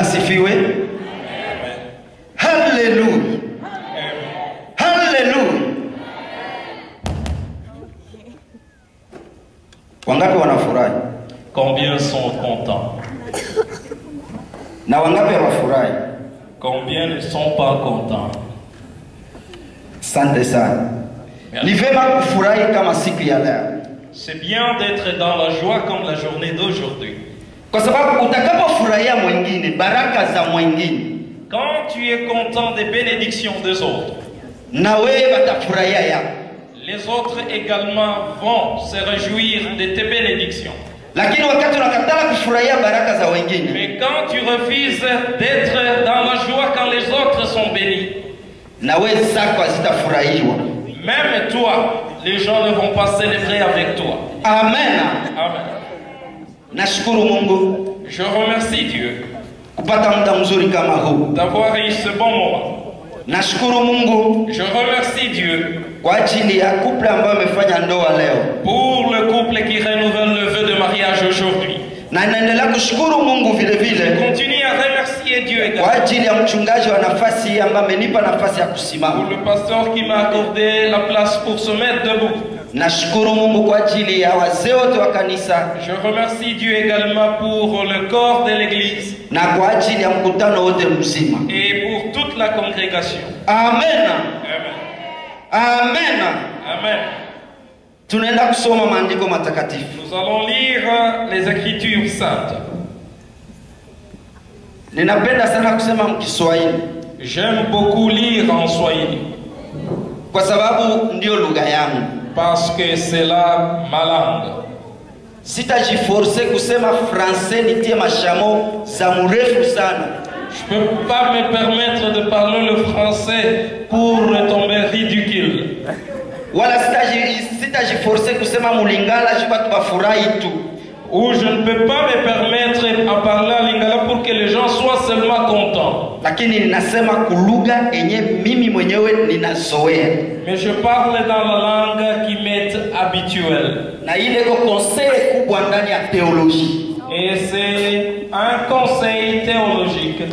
asifiwe. Hallelujah. Hallelujah. Wangapi wanafurahi? Combien sont contents? Na wangapi hawafurahi? Combien ne sont pas contents? Asante sana. Ni vema kufurahi kama siku ya leo. C'est bien d'être dans la joie comme la journée d'aujourd'hui. Kwa sababu utakapofurahia mwingine, baraka za mwingine, quand tu es content des bénédictions des autres, na wewe watafurahia yako. Les autres également vont se réjouir de tes bénédictions. Lakini wakati unakataa kufurahia baraka za wengine, mais quand tu refuses d'être dans la joie quand les autres sont bénis, na wewe zako hazitafurahiwa. Même toi, les gens ne vont pas célébrer avec toi. Amen. Amen. Nashukuru Mungu. Je remercie Dieu kupata muda mzuri kama huu. D'avoir eu ce bon moment. Nashukuru Mungu. Je remercie Dieu kwa ajili ya couple ambayo amefanya ndoa leo. Pour le couple qui renouvelle le vœu de mariage aujourd'hui. Na ninaendelea kushukuru Mungu vile vile. Je continue à remercier Dieu également. Kwa ajili ya mchungaji wa nafasi hii ambaye amenipa nafasi ya kusimama. Pour le pasteur qui m'a accordé la place pour se mettre debout. Nashukuru Mungu kwa ajili ya wazee wote wa kanisa. Je remercie Dieu également pour le corps de l'église. Na kwa ajili ya mkutano wote mzima. Et pour toute la congrégation. Amen. Amen. Amen. Amen. Tunaenda kusoma maandiko matakatifu. Nous allons lire les Écritures saintes. Ninapenda sana kusema mkiswahili. J'aime beaucoup lire en Swahili. Kwa sababu ndio lugha yangu. Parce que c'est là ma langue. Sitajiforce kusema français nitie mashamo za mrefu sana. Je ne peux pas me permettre de parler le français pour tomber ridicule. Wala sitajiforce kusema mulingala jiba tubafurahi tu. Ou je ne peux pas me permettre à parler en lingala pour que les gens soient seulement contents. Lakini ninasema kulugha enye mimi mwenyewe ninazoea. Mais je parle dans la langue qui m'est habituelle. Na ile ko conseil kubwa ndani ya théologie. Et c'est un conseil théologique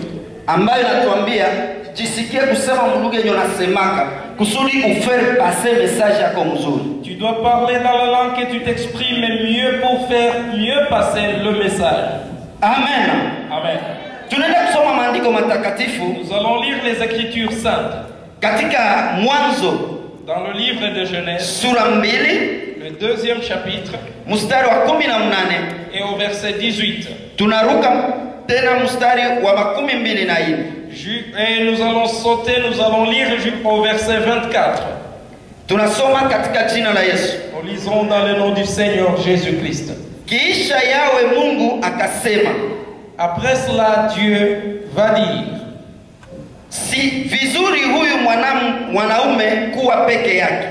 ambayo natuambia jisikie kusema mlugha yenye unasemaka kusudi ufaire passer message yako mzuri. Tu dois parler dans la langue que tu t'exprimes mieux pour faire mieux passer le message. Amen. Amen. Tunaenda kusoma maandiko matakatifu. Nous allons lire les Écritures saintes. Katika Mwanzo dans le livre de Genèse, sura 2, le 2e chapitre, mstari wa 18 et au verset 18. Tunaruka tena mstari wa 24. Et nous allons sauter, nous allons lire au verset 24. Tunasoma katika jina la Yesu. Nous lisons dans le nom du Seigneur Jésus-Christ. Kisha Yawe Mungu akasema. Après cela Dieu va dire, si vizuri huyu mwanaume kuwa peke yake.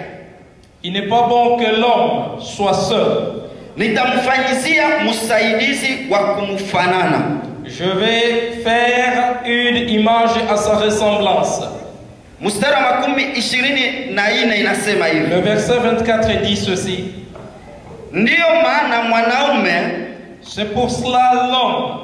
Il n'est pas bon que l'homme soit seul. Nitamfanyizia msaidizi wa kumfanana. Je vais faire une image à sa ressemblance. Mstari wa 24 inasema hivi. Le verset 24 dit ceci. Ndiyo maana mwanaume, c'est pour cela l'homme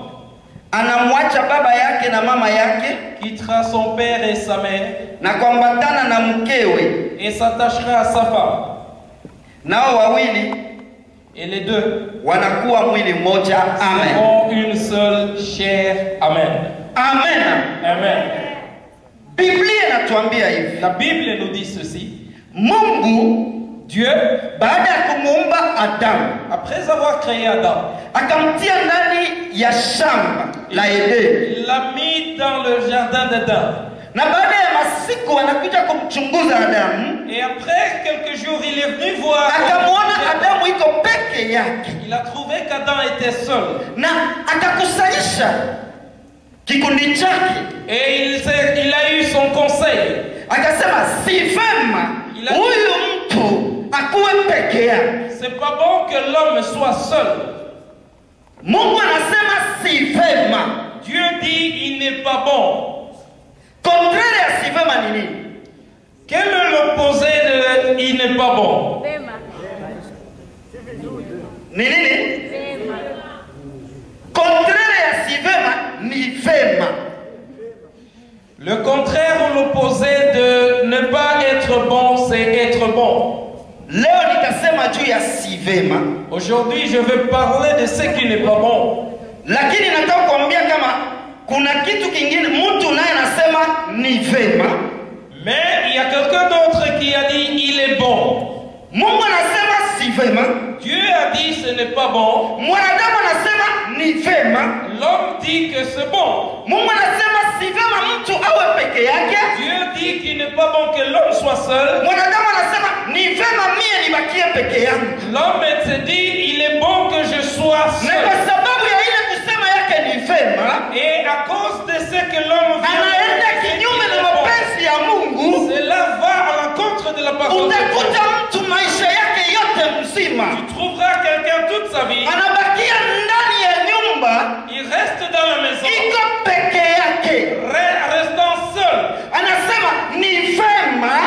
anamwacha baba yake na mama yake, quittera son père et sa mère, na kuambatana na mkewe, et s'attachera à sa femme. Nao wawili, et les deux, wanakuwa mwili mmoja. Amen. Seront une seule chair. Amen. Amen. Amen. Biblia inatuambia hivi. La Bible nous dit ceci. Mungu, Dieu, baada ya kumuumba Adamu, après avoir créé Adam, akamtia ndani ya shamba la Edeni. Il l'a mis dans le jardin d'Éden. Na baada ya masiku anakuja kumchunguza Adamu. Et après quelques jours, il est venu voir. Akamwona Adamu iko peke yake. Il a trouvé qu'Adam était seul. Na akakusanyisha kikundi chake. Et il a eu son conseil. Akasema si vema huyu mtu akuwe peke yake. C'est pas bon que l'homme soit seul. Mungu anasema si vema. Dieu dit il n'est pas bon. Contraire ya si vema ni nini? Quel est l'opposé de il n'est pas bon? Ni nini? Contraire ya si vema ni vema. Le contraire ou l'opposé de ne pas être bon, c'est être bon. Leo nitasema juu ya si vema. Aujourd'hui, je veux parler de ce qui n'est pas bon. Lakini nataka kuambia kama kuna kitu kingine mtu naye anasema ni vema. Mais il y a quelqu'un d'autre qui a dit il est bon. Mungu anasema si vema. Dieu a dit ce n'est pas bon. Mwanadamu anasema ni vema. L'homme dit que c'est bon. Mungu anasema si vema mtu awe peke yake. Dieu dit qu'il n'est pas bon que l'homme soit seul. Mwanadamu anasema ni vema mie nibakie peke yangu. L'homme se dit il est bon que je sois Na seul. kwa sababu ya ile kusema yake ni vema, Et à cause de ce que l'homme anaenda kinyume na mapenzi ya Mungu. cela va à l'encontre de la parole de Utakuta Dieu. mtu maisha yake yote mzima Tu trouveras quelqu'un toute sa vie, anabakia ndani ya nyumba il reste dans la maison, iko peke yake, restant seul. anasema ni vema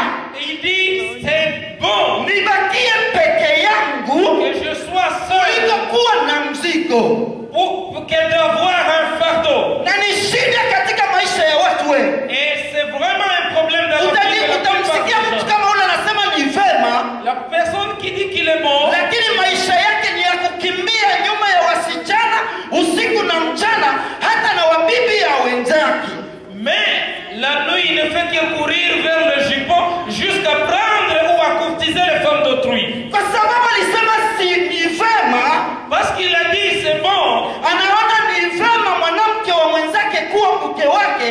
Il dit c'est bon nibakie peke yangu que je sois kuliko seul kuwa na mzigo. pour qu'elle d'avoir un fardeau. Na ni shida katika maisha ya watu wengi. Et c'est vraiment un problème dans la vie de la plupart Utamsikia des mtu gens. kama ule anasema ni vema, La personne qui dit qu'il est bon, lakini maisha yake ni ya kukimbia nyuma ya wasichana usiku na mchana, hata na wabibi ya wenzake. mais la nuit il ne fait que courir vers le jupon jusqu'à prendre ou à courtiser les femmes d'autrui. Kwa sababu alisema si ni vema, Parce qu'il a dit c'est bon. anaona ni vema mwanamke wa mwenzake kuwa mke wake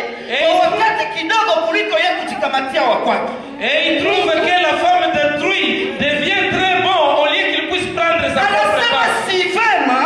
kwa wakati kidogo kuliko yeye kujikamatia wa kwake. Et il trouve que la femme d'autrui devient très bon au lieu qu'il puisse prendre sa propre Anasema femme. si vema,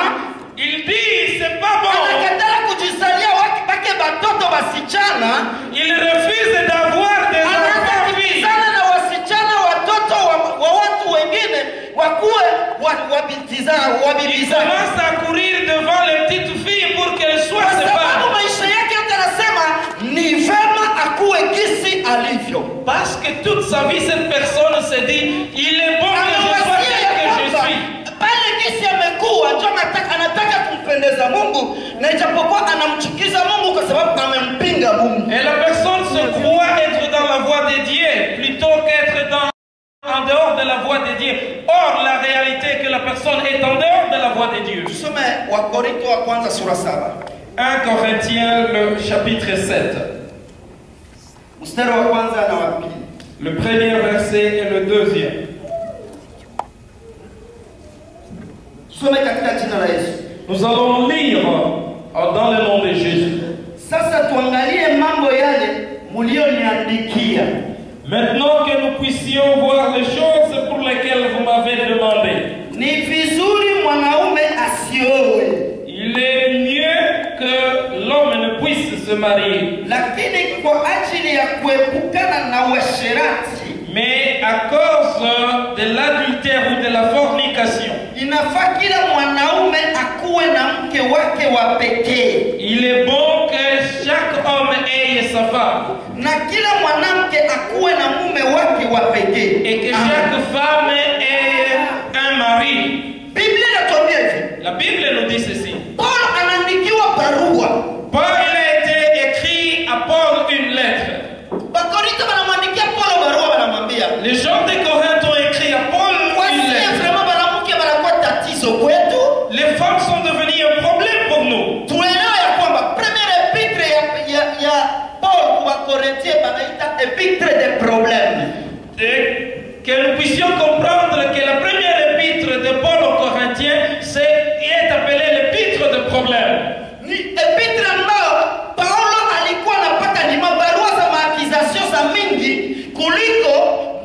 Il dit c'est pas bon. anakatala kujisalia wake batoto basichana, Il refuse d'avoir des anaanza enfants filles. kukizana na wasichana watoto wa watu wengine wakuwe wabibi Il zao. commence à courir devant les petites filles pour qu'elles soient Kwa ses sababu femmes. maisha yake yote anasema ni vema akuwe gisi alivyo. Parce que toute sa vie, cette personne se dit, il est bon que je sois tel que je suis. Pale gisi amekuwa ndio anataka kumpendeza Mungu, na ijapokuwa anamchukiza Mungu kwa sababu amempinga Mungu. Et la personne se croit être dans la voie de Dieu plutôt qu'être en dehors de la voie de Dieu. Or, la réalité est que la personne est en dehors de la voie de Dieu. Tusome Wakorintho wa kwanza sura 7. 1 Corinthiens, le chapitre 7. Mstari wa kwanza na wa pili. Le premier verset et le deuxième. Tusome katika jina la Yesu. Nous allons lire dans le nom de Jésus. Sasa tuangalie mambo yale mlioniandikia. Maintenant que nous puissions voir les choses pour lesquelles vous m'avez demandé. Ni vizuri mwanaume asioe, Il est mieux que l'homme ne puisse se marier. lakini kwa ajili ya kuepukana na uasherati Mais à cause de l'adultère ou de la fornication, inafaa kila mwanaume akuwe na mke wake wa pekee, il est bon que chaque homme ait sa femme na kila mwanamke akuwe na mume wake wa pekee, et que chaque femme ait un mari. Biblia inatuambia hivi. La Bible nous dit ceci. Paulo anaandikiwa barua. Paul a été écrit à Paul une lettre. Wakorintho wanamwandikia Paulo barua, wanamwambia Les gens de Corinthe ont écrit à Paul une wasie lettre. vraiment mwanamke wanakuwa tatizo kwetu. Les femmes sont devenues un problème pour nous. Tuelewe ya kwamba première epître ya Paul kwa Korinthie banaita epître de problème. Et que nous puissions comprendre que la première épître de Paul aux Corinthiens est appelée l'épître de problème. Ni epître ambayo Paulo alikuwa anapata ni mabarua za maakizasio za mingi kuliko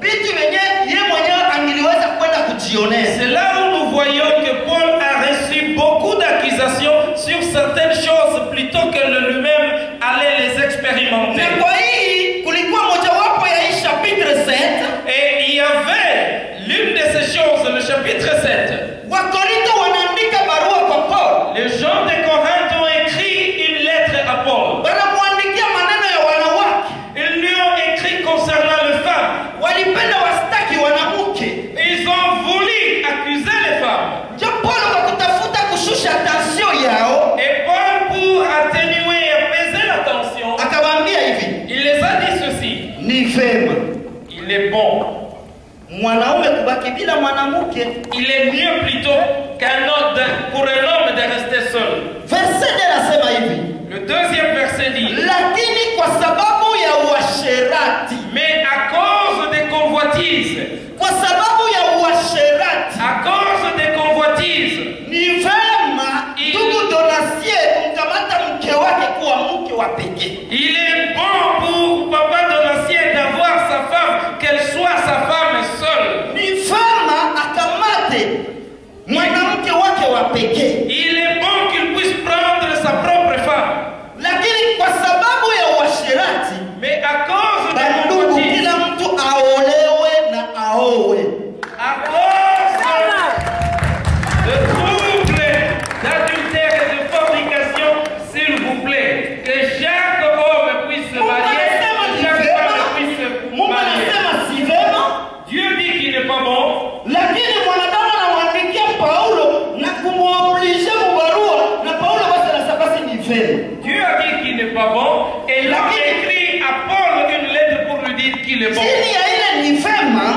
vitu vyenye yeye mwenyewe angeliweza kwenda kujionea. C'est là où nous voyons que Paul a reçu beaucoup d'accusations sur certaines choses plutôt que lui-même allait les expérimenter. Na kwa hii kulikuwa mojawapo ya hii chapitre 7. Et il y avait l'une de ces choses, le chapitre 7. Wakorintho wanaandika barua kwa Paul. Les gens de Corinthe ont écrit une lettre à Paul. Wanamwandikia maneno ya wanawake. Ils lui ont écrit concernant les femmes. Walipenda wastaki wanamke. Ils ont voulu accuser les femmes. Ndio Paulo kwa kutafuta kushusha tension yao Et Paul, pour atténuer et apaiser mwanaume kubaki bila mwanamke. Il est mieux plutôt pour un homme de rester seul. Verset 2 nasema hivi. Le deuxième verset dit, lakini kwa sababu ya uasherati, mais à cause des convoitises, kwa sababu ya uasherati, à cause des convoitises, ni vema ndugu Donatien kumkamata mke wake kuwa mke wa pekee. Il est bon pour papa Donatien d'avoir sa femme, qu'elle soit sa femme seule. Ni vema akamate mwanamke wake wa pekee. Il est bon qu'il puisse prendre sa propre femme. Lakini kwa sababu ya uasherati, mais à cause de ndugu, kila mtu aolewe na aowe. À cause de troubles d'adultère et de fornication, s'il vous plaît, que chaque homme puisse se marier, que chaque femme puisse se marier. Dieu dit qu'il n'est pas bon. Lakini mwanadamu anamwandikia Paulo na kumwoblige mubarua na Paulo basi anasabasi ni vema. Dieu a dit qu'il n'est pas bon et il a écrit à Paul une lettre pour lui dire qu'il est bon. Chini ya ile ni vema,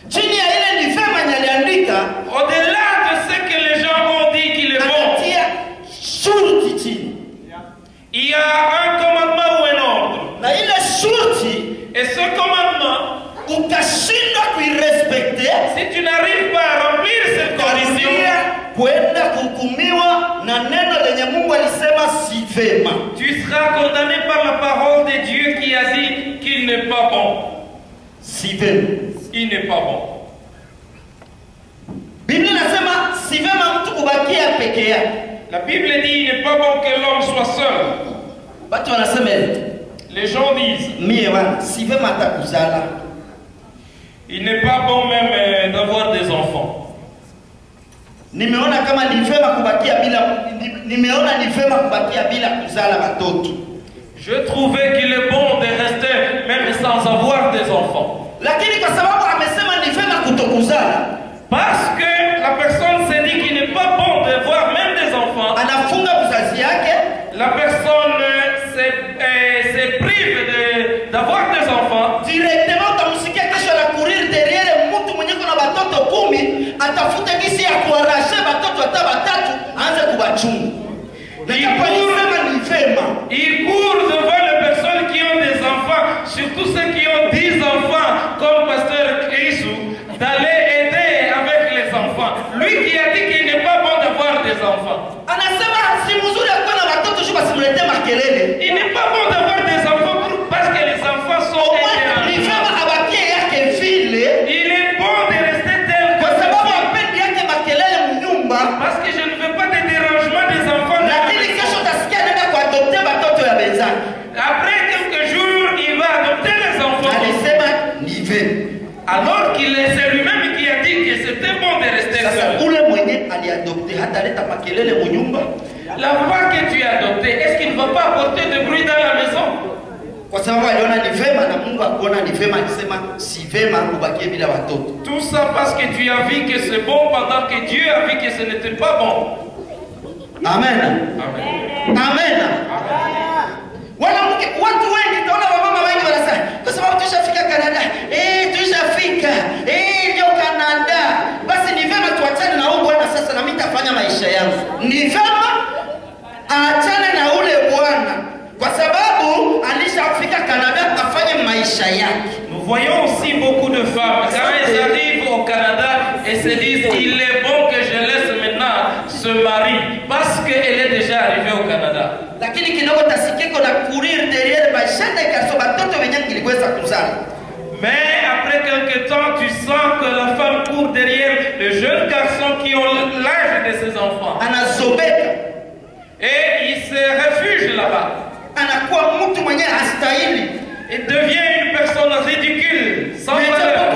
chini ya ile ni vema nyaliandika, au-delà de ce que les gens ont dit qu'il est bon, shurti chini. Il y a un commandement ou un ordre. Na ile shurti, et ce commandement, ukashindwa kuirespecte, si tu n'arrives pas à remplir cette condition, kwenda kuhukumiwa na neno lenye Mungu alisema si vema. Tu seras condamné par la parole de Dieu qui a dit qu'il n'est pas bon. Si vema. Il n'est pas bon. Biblia inasema si vema mtu kubakia peke yake. La Bible dit il n'est pas bon que l'homme soit seul. Watu wanasema les gens disent mie wana si vema atakuzala. Il n'est pas bon même d'avoir des enfants. Nimeona kama ni vema kubakia bila kuzala watoto. Je trouvais qu'il est bon de rester même sans avoir des enfants. Lakini kwa sababu amesema ni vema kutokuzala, parce que la personne s'est dit qu'il n'est pas bon d'avoir même des enfants, anafunga uzazi yake, la personne se prive d'avoir des enfants. Directement utamusikia kesho la courir derrière mtu mwenye kuna watoto 10 atafuta kisi ya kuarashe watoto hata watatu aanze kubachunga. Il court devant les personnes qui ont des enfants, surtout ceux qui ont 10 enfants, comme Pasteur Chrisou, d'aller aider avec les enfants. Lui qui a dit qu'il n'est pas bon d'avoir des enfants. Il n'est pas bon d'avoir des enfants parce que les enfants sont intéressants. Il est bon de rester tel que parce que je ne veux pas de dérangement des enfants. Après quelques jours, il va adopter les enfants. Alors qu'il c'est lui-même qui a dit que c'était bon de rester seul. La voix que tu as adoptée, est-ce qu'il ne va pas apporter de bruit dans la maison? Tout ça parce que tu as vu que c'est bon pendant que Dieu a vu que ce n'était pas bon. Amen. Amen. Amen. Watu wengi taona wamama wengi wanasema kwa sababu tushafika Canada. Tushafika. Ndio Canada. Basi ni vema tuachane na huko bwana sasa na mimi nitafanya maisha yangu. Ni vema aachane na ule bwana kwa sababu alishafika Canada afanye maisha yake. Nous voyons aussi beaucoup de femmes quand elles arrivent au Canada et se disent il est bon que je laisse maintenant ce mari parce qu'elle est déjà arrivée au Canada. Lakini kidogo tasikiko na courir derrière bashende kaso batoto wenye kiliweza kuzala. Mais après quelque temps, tu sens que la femme court derrière les jeunes garçons qui ont l'âge de ses enfants. Anazobeka. Et il se réfugie là-bas. Anakuwa mtu mwenye hastahili. Il devient une personne ridicule, sans valeur.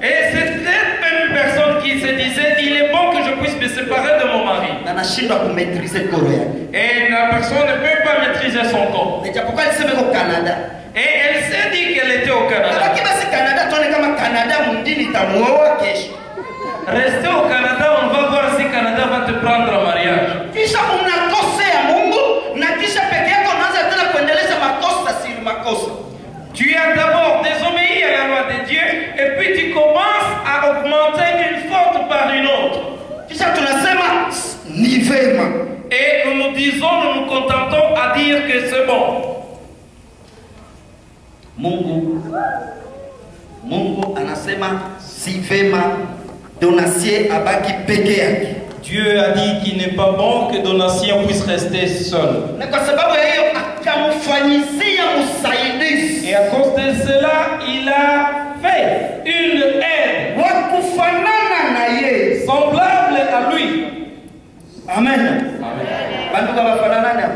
Et c'est cette même personne qui se disait il est bon que je puisse me séparer de mon mari. Et la personne ne peut pas maîtriser son corps. Et elle s'est dit qu'elle était au Canada. Rester au Canada, on va voir si Canada va te prendre en mariage. Tu as d'abord vema. Et nous nous disons, nous nous contentons à dire que c'est bon. Mungu anasema si vema Donatien abaki peke yake. Dieu a dit qu'il n'est pas bon que Donatien puisse rester seul. Na kwa sababu ya hiyo akamfanyizia msaidizi. Et à cause de cela, il a fait une aide wa kufanana na yeye, semblable à lui. Amen. Bantu kama fanana.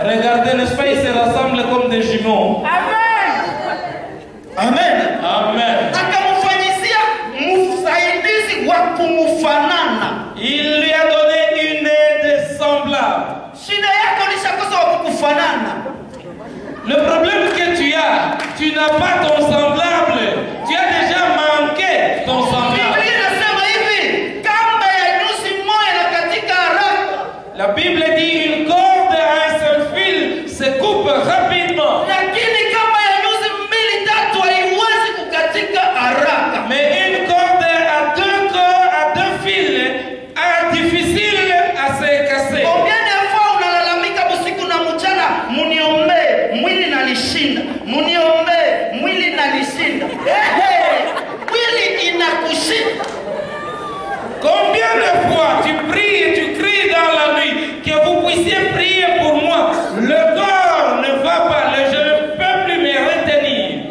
Regardez, n'est-ce pas, ils se rassemblent comme des jumeaux. Amen. Amen. Akamfanyizia msaidizi wa kumfanana. Il lui a donné une aide semblable. Shida yako ni shakosa wa kufanana. Le problème que tu n'as pas ton semblable. Tu as déjà manqué ton semblable. Biblia inasema hivi, kamba ya nyuzi moja na katika haraka. La Bible dit une corde à un seul fil se coupe rapidement. Lakini kamba ya nyuzi mbili tatu haiwezi kukatika haraka. Mais une corde à deux fils est difficile à se casser. Combien de fois unalalamika usiku na mchana, muniombee mwili nanishinda, muniombee mwili nanishinda. Mwili inakushinda. Combien de fois tu pries et tu cries dans la nuit que vous puissiez prier pour moi. Le corps ne va pas, je ne peux plus me retenir.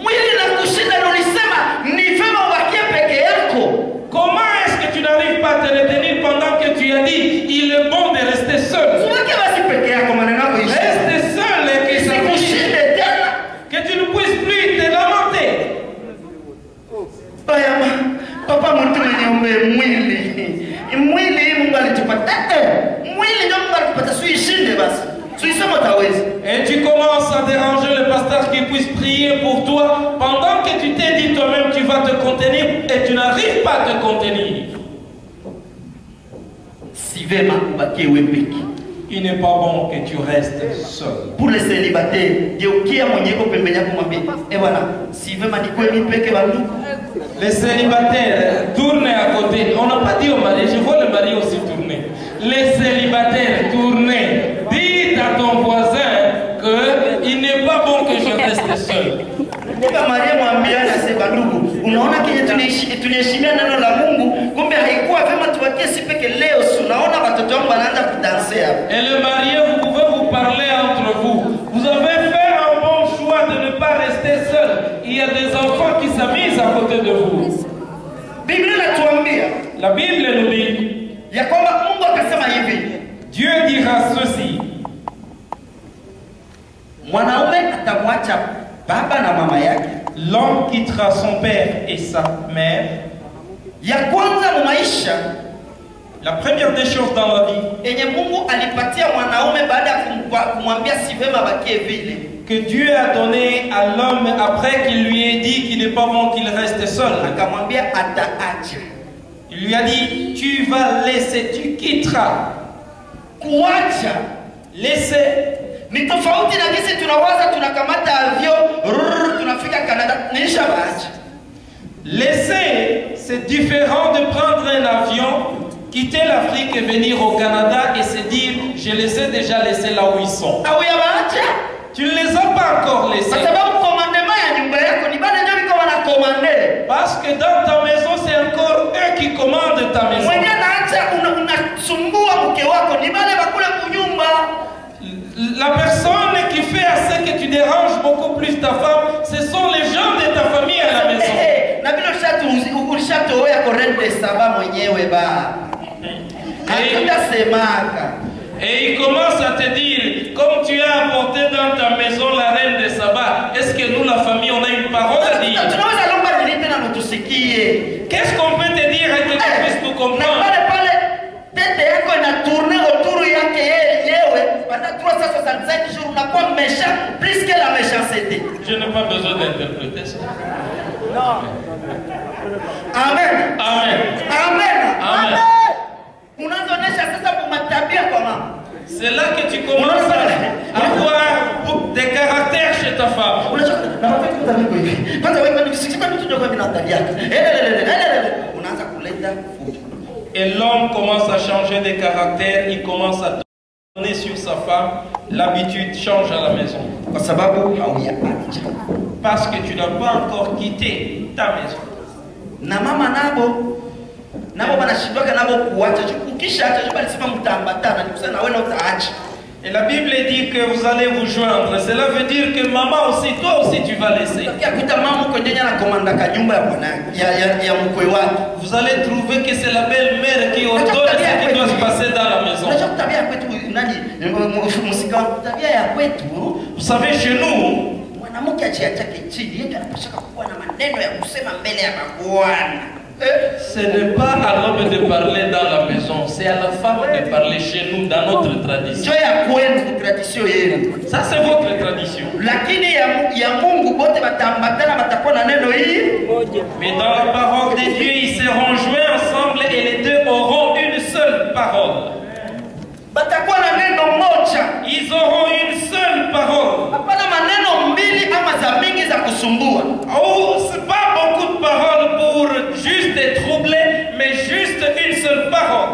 Mwili nakushinda ndio ulisema ni vema ubakie peke yako. Comment est-ce que tu n'arrives pas à te retenir pendant que tu as dit il est bon de rester seul? Ubaki basi peke yako, maneno yako ishi. Reste seul et que ça Sikushinde tena. que tu ne puisses plus te lamenter. Bayama, papa mtu niombee mwili. Mwili Mungu alitupatia. Mwili ndio Mungu alitupatia, suishinde basi. Suisema tawezi. Et tu commences à déranger le pasteur qui puisse prier pour toi pendant que tu t'es dit toi-même tu vas te contenir et tu n'arrives pas à te contenir. Si vema ubakie wewe peke. Il n'est pas bon que tu restes seul. Pour les célibataires, geukia mwenyeko pembeni yako mwambie, bwana, si vema nikuwe mimi peke bandu. Les célibataires, tournez à côté. On n'a pas dit au mari, je vois le mari aussi tourner. Les célibataires, tournez. Dites à ton voisin qu'il n'est pas bon que je reste seul. Nika Maria mwambia anasema ndugu, unaona kile tunaheshimia neno la Mungu, kumbe haikuwa vema tubakie si peke leo. Unaona watoto wangu wanaanza kudanser hapa. Et le marié, vous pouvez vous parler entre vous. Vous avez fait un bon choix de ne pas rester seul. Il y a des enfants qui s'amusent à côté de vous. Biblia inatuambia La Bible nous dit, ya kwamba Mungu akasema hivi, Dieu dira ceci. mwanaume atamwacha baba na mama yake. L'homme quittera son père et sa mère. Ya kwanza mu maisha, La première des choses dans la vie enye Mungu alipatia mwanaume baada ya kumwambia si vema bakie vile, que Dieu a donné à l'homme après qu'il lui ait dit qu'il n'est pas bon qu'il reste seul. akamwambia ataacha. Il lui a dit, tu vas laisser, tu quitteras. Kuacha Laisser. ni tofauti na kisi tunawaza tunakamata avion tunafika Canada nisha baacha. Laisser, c'est différent de prendre un avion, quitter l'Afrique et venir au Canada et se dire, je les ai déjà laissés là où ils sont. Au ya baacha, Tu ne les as pas encore laissés. kwa sababu commandement ya nyumba yako ni bado ndio biko wana commander. Parce que dans ta maison, c'est encore eux qui commandent ta maison. Mwenye naacha unasumbua mke wako ni bale bakule kunyumba. La personne qui fait à ce que tu déranges beaucoup plus ta femme, ce sont les gens de ta famille à la maison. Na bila ulishatoa korende saba mwenyewe ba. Hatutasemaga. Et il commence à te dire, comme tu as apporté dans ta maison la reine de Saba, est-ce que nous, la famille, on a une parole à dire? Tunaweza lomba nilipe na mtusikie. Qu'est-ce qu'on peut te dire et que tu puisses nous Na comprendre? pale tete yako inatourner autour yake yenyewe pendant 365 jours, unakuwa méchant plus que la méchanceté. Je n'ai pas besoin d'interpréter ça. Amen. Amen. Amen. Amen. Unazonesha sasa kumatabia kwa mama. C'est là que tu commences à avoir des caractères chez ta femme. Unajua na wakati mtandiko hivi. Kwanza wewe ni kisikika mtu ndio kwa binadamu yake. Unaanza kuleta fujo. et l'homme commence à changer de caractère, il commence à donner sur sa femme, l'habitude change à la maison. Kwa sababu hauyapacha. Parce que tu n'as pas encore quitté ta maison. Na mama nabo banashindwaga nabo kuacha. Ukisha acha juba lisema mtambatana, nikusema na wewe na utaacha. Et la Bible dit que vous allez vous joindre. Cela veut dire que maman aussi, toi aussi tu vas laisser. Vous allez trouver que c'est la belle-mère qui ordonne ce qui doit se passer dans la maison. Vous savez, chez nous, ce n'est pas à l'homme de parler dans la maison, c'est à la femme de parler chez nous dans notre tradition. Ça c'est votre tradition. Mais dans la parole de Dieu, ils seront joints ensemble et les deux auront une seule parole. Ils auront une seule parole. Oh, c'est pas beaucoup de paroles pour juste des troublés, mais juste une seule parole.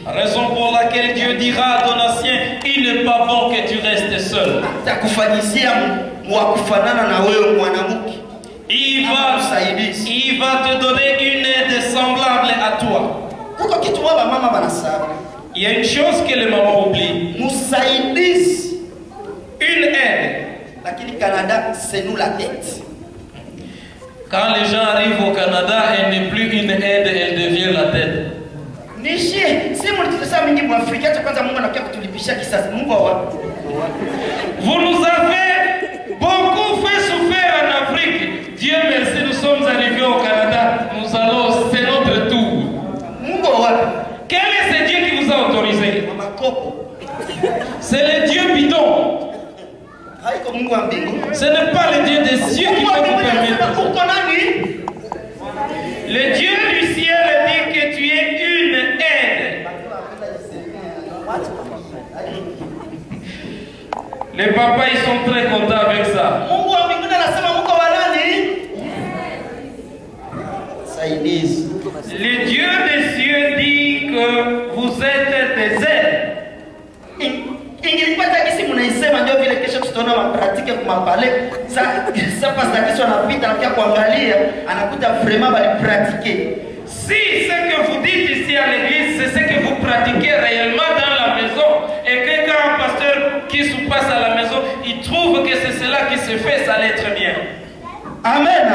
Raison pour laquelle Dieu dira à Donatien, il n'est pas bon que tu restes seul. Il va te donner une aide semblable à toi. Il y a une chose que les mamans oublient. Une aide. C'est nous la tête. Quand les gens arrivent au Canada, elle n'est plus une aide, elle devient la tête. Vous nous avez beaucoup fait souffrir en Afrique. Dieu merci, nous sommes arrivés au Canada. Nous allons, c'est notre tour. Quel est ce Dieu qui vous a autorisé? C'est le Dieu bidon. Ce n'est pas le Dieu des cieux qui peut vous permettre. Le Dieu du ciel dit que tu es une aide. Les papas, ils sont très contents avec ça. Le Dieu des cieux dit que vous êtes des aides. Si ce que vous dites ici à l'église, c'est ce que vous pratiquez réellement dans la maison, et que quand un pasteur qui se passe à la maison, il trouve que c'est cela qui se fait, ça allait très bien. Amen.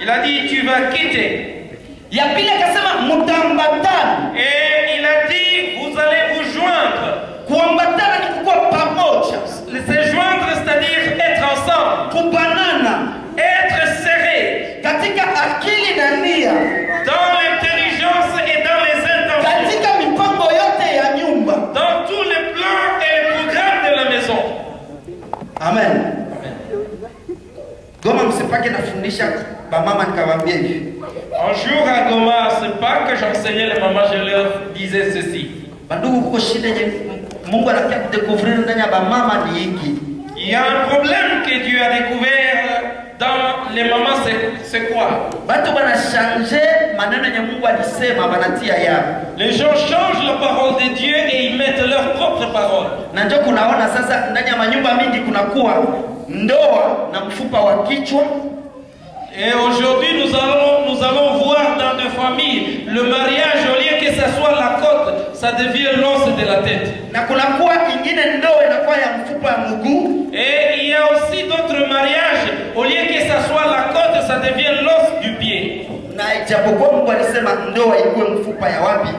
Il a dit, tu vas quitter. Et il a dit, vous allez vous joindre. Se joindre, c'est-à-dire être ensemble. Être serré. Dans l'intelligence et dans les intentions. Dans tous les plans et les programmes de la maison. Amen. Goma msipake nafundisha bamama nikawaambia hivi. Un jour à Goma, c'est pas que j'enseignais les mamans, je leur disais ceci. Bandugu kuko shida yenye Mungu anakia kudécouvrir ndani ya bamama ni hiki. Il y a un problème que Dieu a découvert dans les mamans, c'est quoi? Batu bana changer maneno yenye Mungu alisema banatia yao. Les gens changent la parole de Dieu et ils mettent leur propre parole. Na ndio kunaona sasa ndani ya manyumba mingi kunakuwa ndoa na mfupa wa kichwa. Et aujourd'hui nous allons voir dans des familles le mariage, au lieu que ça soit la côte, ça devient l'os de la tête. Na kunakuwa ingine ndoa inakuwa ya mfupa wa mguu. Et il y a aussi d'autres mariages, au lieu que ça soit la côte, ça devient l'os du pied. Na ijapokuwa Mungu alisema ndoa ikuwe mfupa ya wapi?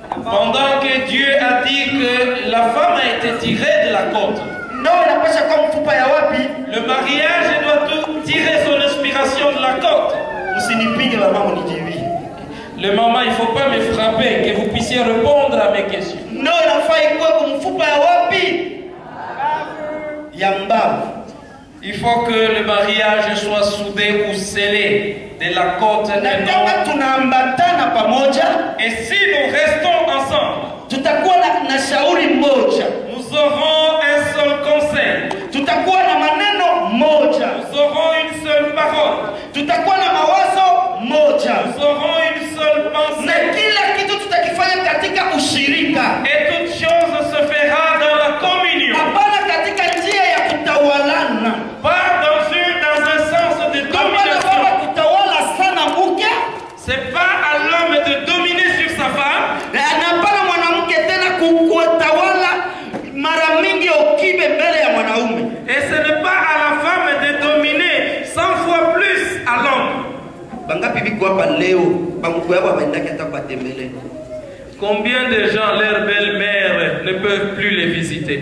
Pendant que Dieu a dit que la femme a été tirée de la côte. Le mariage doit tout tirer son inspiration de la côte. Le maman, il ne faut pas me frapper, que vous puissiez répondre à mes questions. Il faut que le mariage soit soudé ou scellé de la côte. Et si nous restons ensemble, nous aurons un seul conseil. Combien de gens, leurs belles-mères, ne peuvent plus les visiter?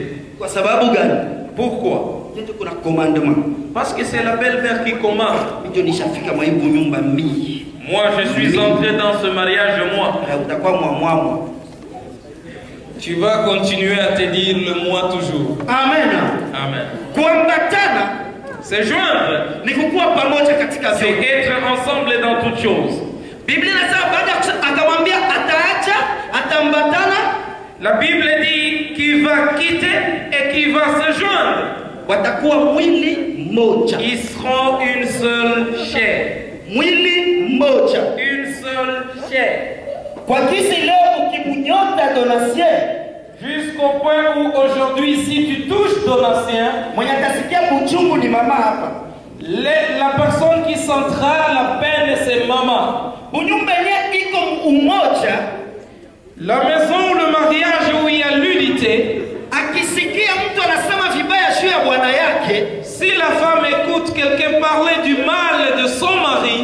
Pourquoi? Parce que c'est la belle-mère qui commande. Moi, je suis entré dans ce mariage, moi. Tu vas continuer à te dire le moi toujours. Amen. Amen. C'est joindre. C'est être ensemble dans toutes choses. La Bible dit qu'il va quitter et qu'il va se joindre. Ils seront une seule chair. Une seule chair. Jusqu'au point où aujourd'hui, si tu touches Donatien, la personne qui sentira la peine, c'est maman. La maison ou le mariage où il y a l'unité, si la femme écoute quelqu'un parler du mal de son mari,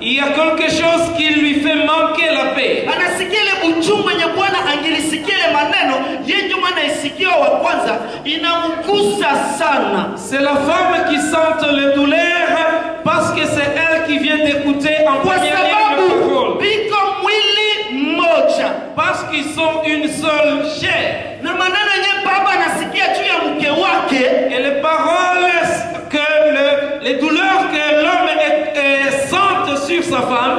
il y a quelque chose qui lui fait manquer la paix. C'est la femme qui sent le douleur parce que c'est elle qui vient d'écouter en première ligne le parole. Parce qu'ils sont une seule chair. Et les paroles, les douleurs que l'homme sente sur sa femme,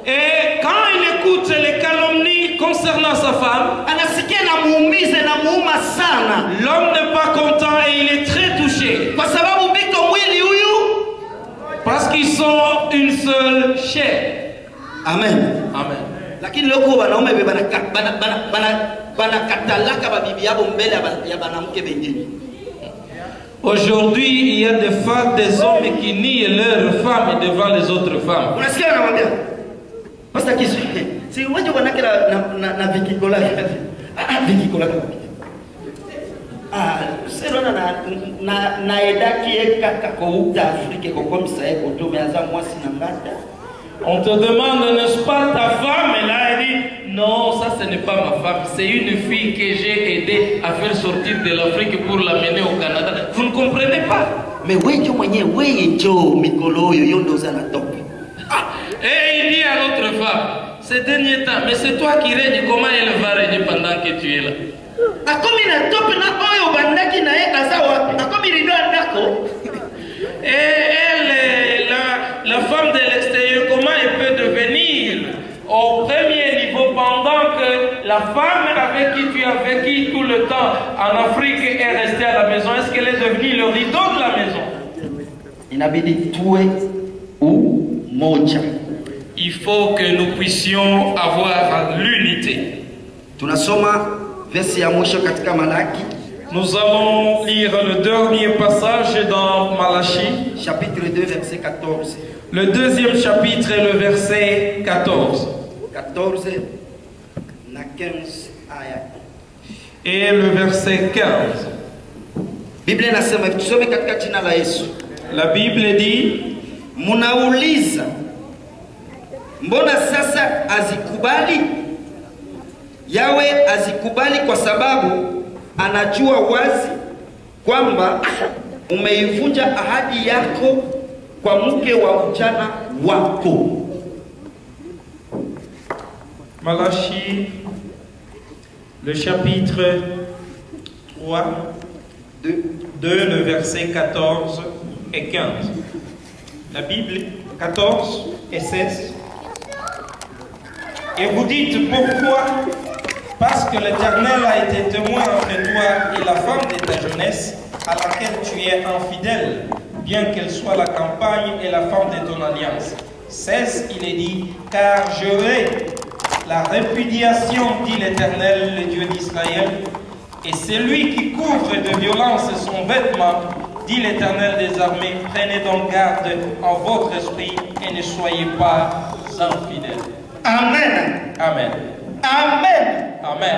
et quand il écoute les calomnies concernant sa femme, l'homme n'est pas content et il est très touché. Parce qu'ils sont une seule chair. Amen. Amen. Lakini loko wanaume banakatalaka babibi yabo mbele ya banamke bengine. Aujourd'hui, il y a des hommes qui nient leurs femmes devant les autres femmes. Unasikia wanamwambia? Pastor Kisu. Si wewe wanake na vikikola. Vikikola. C'est na edaki eka ko Afrique ko comme ça ko to meaza mwasi na ngata. On te demande, n'est-ce pas ta femme? Et là, elle dit, non, ça ce n'est pas ma femme. C'est une fille que j'ai aidé à faire sortir de l'Afrique pour l'amener au Canada. Vous ne comprenez pas? Mais oui, mikolo yondo top. Et il dit à l'autre femme, ces derniers temps, mais c'est toi qui règnes, comment elle va régner pendant que tu es là? Et elle, la femme de l'extérieur, comment elle peut devenir au premier niveau pendant que la femme avec qui tu as vécu tout le temps en Afrique est restée à la maison? Est-ce qu'elle est devenue le rideau de la maison? Il faut que nous puissions avoir l'unité. Nous allons lire le dernier passage dans Malachie, chapitre 2, verset 14. Le deuxième chapitre est le verset 14. 14 na 15 aya. Et le verset 15. La Bible dit, munauliza mbona sasa azikubali? Yawe azikubali kwa sababu anajua wazi kwamba umeivunja ahadi yako kwa mke wa ujana wako. Malachie, le chapitre 3, 2, le verset 14 et 15. La Bible, 14 et 16. Et vous dites pourquoi? Parce que l'Éternel a été témoin entre toi et la femme de ta jeunesse, à laquelle tu es infidèle, bien qu'elle soit la campagne et la femme de ton alliance. 16, il est dit, car j'aurai la répudiation, dit l'Éternel, le Dieu d'Israël, et celui qui couvre de violence son vêtement, dit l'Éternel des armées, prenez donc garde en votre esprit et ne soyez pas infidèles. Amen. Amen. Amen. Amen.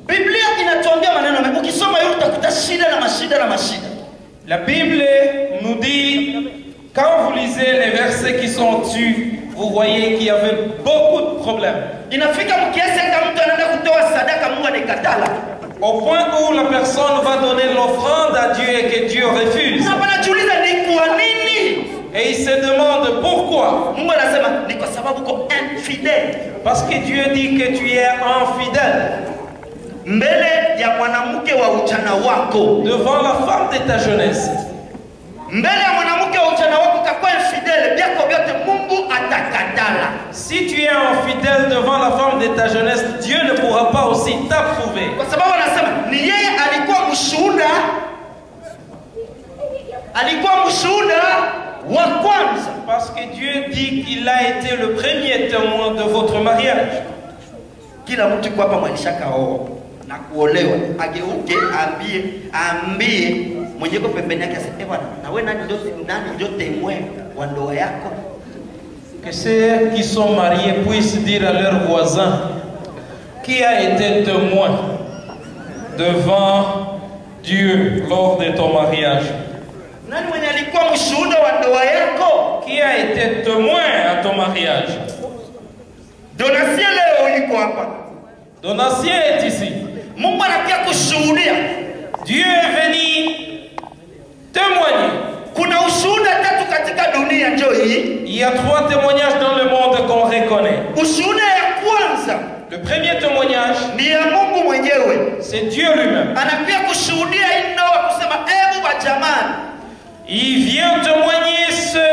Biblia inatuambia maneno mengi. Ukisoma hiyo utakuta shida na mashida na mashida. La Bible nous dit, quand vous lisez les versets qui sont dessus, vous voyez qu'il y avait beaucoup de problèmes. Inafika mkiasi kama mtu anaenda kutoa sadaka Mungu anakatala. Au point où la personne va donner l'offrande à Dieu et que Dieu refuse. Unapojiuliza ni kwa nini? Et il se demande pourquoi. Mungu anasema ni kwa sababu uko infidèle. Parce que Dieu dit que tu es infidèle. Mbele ya mwanamke wa ujana wako. Devant la femme de ta jeunesse. Mbele ya mwanamke wa ujana wako utakuwa infidèle, byako vyote Mungu atakatala. Si tu es infidèle devant la femme de ta jeunesse, Dieu ne pourra pas aussi t'approuver. Kwa sababu anasema ni yeye alikuwa mshuhuda. Alikuwa mshuhuda wa kwanza. Parce que Dieu dit qu'il a été le premier témoin de votre mariage. Kila mtu kwa hapa mwalishaka na kuolewa ageuke ambie mwenyeko pembeni yake aseme bwana na wewe nani ndio témoin wa ndoa yako. Que ceux qui sont mariés puissent dire à leurs voisins qui a été témoin devant Dieu lors de ton mariage. Nani mwenye alikuwa mshuhuda wa ndoa yako? Qui a été témoin à ton mariage? Donatien leo yuko hapa. Donatien est ici. Mungu anakuja kushuhudia. Dieu est venu témoigner. Kuna ushuhuda tatu katika dunia njoo hii. Il y a 3 témoignages dans le monde qu'on reconnaît. Ushuhuda ya kwanza, le premier témoignage, ni ya Mungu mwenyewe. C'est Dieu lui-même. Anakuja kushuhudia hii ndoa kusema hebu wa jamani. Il vient témoigner ce